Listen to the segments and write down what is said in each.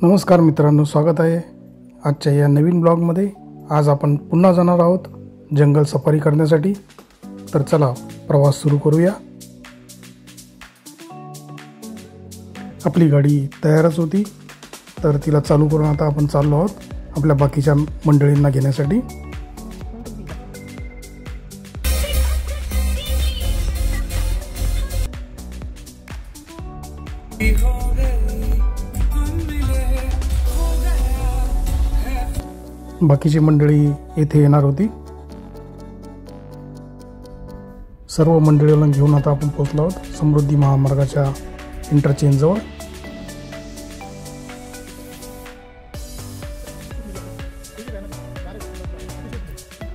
नमस्कार मित्रांनो, स्वागत आहे आजच्या या नवीन ब्लॉगमध्ये। आज आपण पुन्हा जाणार आहोत जंगल सफारी करण्यासाठी। तर चला प्रवास सुरू करूया। आपली गाडी तयारच होती, तर तिला चालू करून आता आपण चाललो आहोत आपल्या बाकीच्या मंडळींना घेण्यासाठी। बाकीची मंडळी येथे येणार होती। सर्व मंडळीला घेऊन आता आपण पोहोचलो आहोत समृद्धी महामार्गाच्या इंटरचेंज जवळ।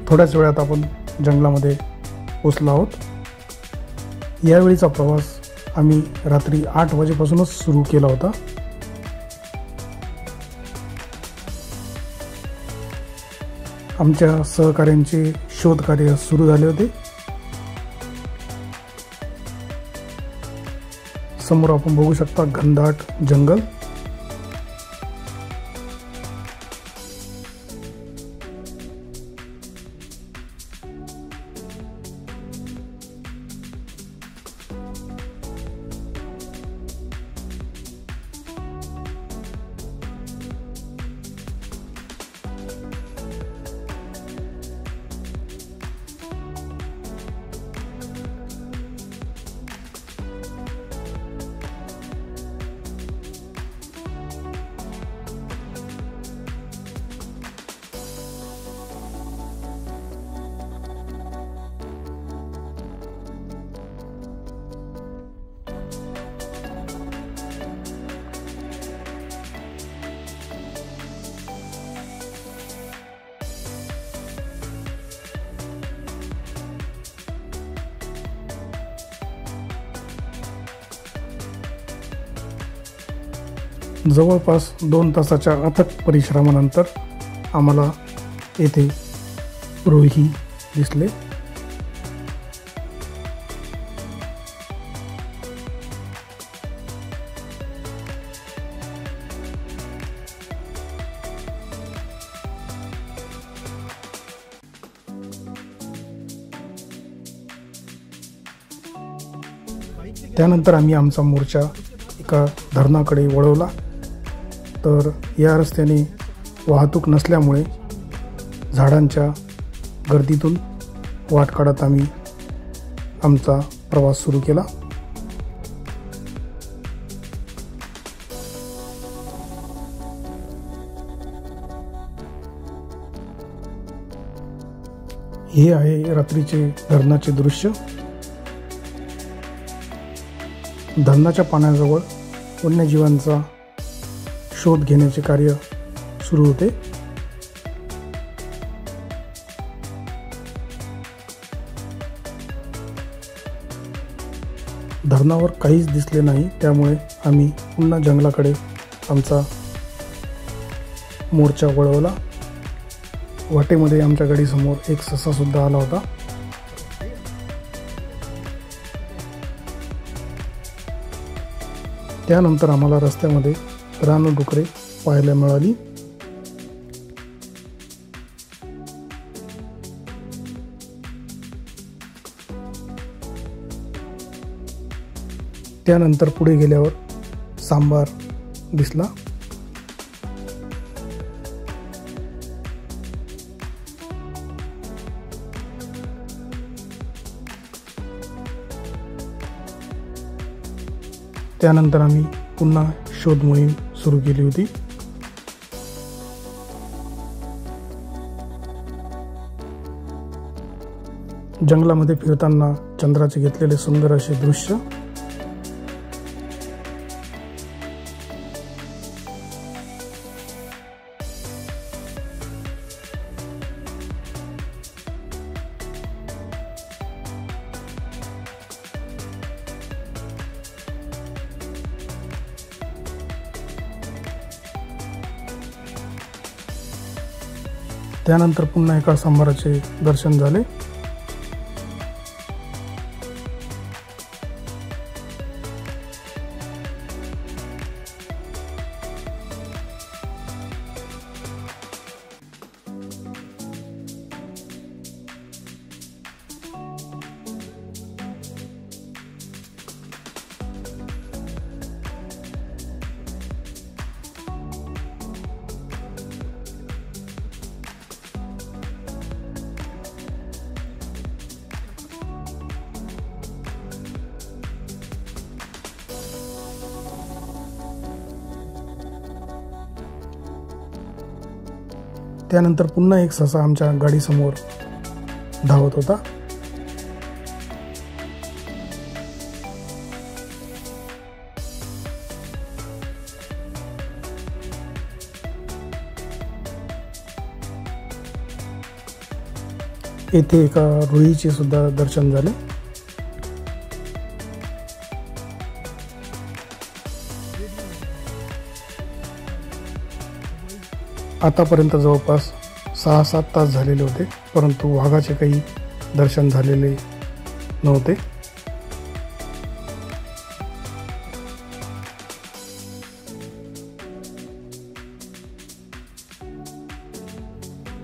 थोड्याच वेळात आपण जंगलामध्ये पोहोचलो आहोत। यावेळीचा प्रवास आम्ही रात्री 8 वाजेपासूनच सुरू केला होता। आमच्या सहकार्यांचे शोध कार्य सुरू झाले होते। समोर आपण बघू शकता घनदाट जंगल। जवळपास 2 तासाच्या अथक परिश्रमानंतर आम्हाला येथे रोही दिसले। त्यानंतर आम्ही आमचा मोर्चा एका धरणाकडे वळवला। तर या रस्त्याने वाहतूक नसल्यामुळे झाडांच्या गर्दीतून वाट काढत आम्ही आमचा प्रवास सुरू केला। हे आहे रात्रीचे धरणाचे दृश्य। धरणाच्या पाण्याजवळ वन्यजीवांचा शोध घेण्याचे कार्य सुरू होते। धरणावर काहीच दिसले नाही, त्यामुळे आम्ही पुन्हा जंगलाकडे आमचा मोर्चा वळवला। वाटेमध्ये आमच्या गाडीसमोर एक ससा सुद्धा आला होता। त्यानंतर आम्हाला रस्त्यामध्ये रानडुकरे पाहायला मिळाली। त्यानंतर पुढे गेल्यावर सांबार दिसला। त्यानंतर आम्ही पुन्हा शोध मोहीम सुरू केली होती। जंगलामध्ये फिरताना चंद्राचे घेतलेले सुंदर असे दृश्य। त्यानंतर पुन्हा एका सांबाराचे दर्शन झाले। त्यानंतर पुन्हा एक ससा आमच्या गाडीसमोर धावत होता. येथे एका रुईचे सुद्धा दर्शन झाले. आतापर्यंत जवळपास 6-7 तास झालेले होते, परंतु वाघाचे काही दर्शन झालेले नव्हते.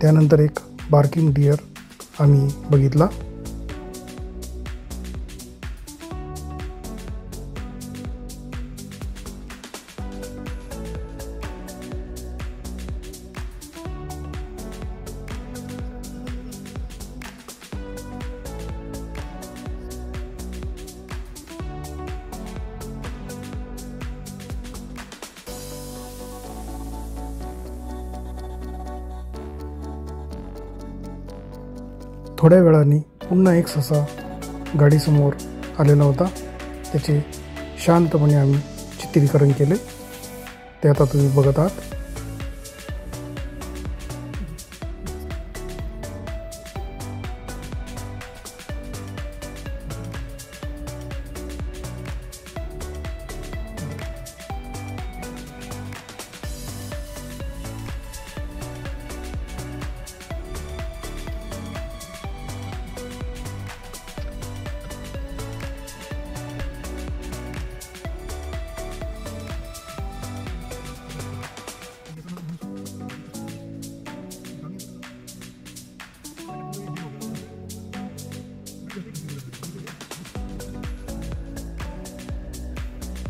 त्यानंतर एक बार्किंग डिअर आम्ही बघितला. थोड्या वेळाने पुन्हा एक ससा गाडीसमोर आलेला होता. त्याचे शांतपणे आम्ही चित्रीकरण केले, ते आता तुम्ही बघत आहात.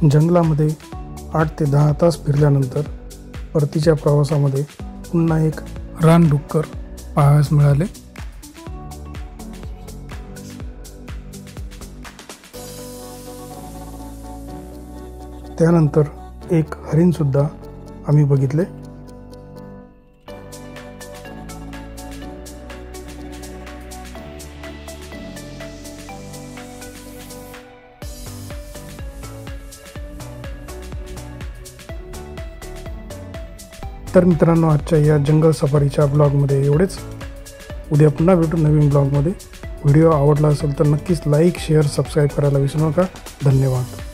जंगलामध्ये 8 ते 10 तास फिरल्यानंतर परतीच्या प्रवासामध्ये पुन्हा एक रानडुक्कर पाहायला मिळाले. त्यानंतर एक हरिण सुद्धा आम्ही बघितले. तर मित्रांनो, आजच्या या जंगल सफारीच्या ब्लॉगमध्ये एवढेच. उद्या पुन्हा भेटू नवीन ब्लॉगमध्ये. व्हिडिओ आवडला असेल तर नक्कीच लाईक, शेअर, सबस्क्राईब करायला विसरू नका. धन्यवाद.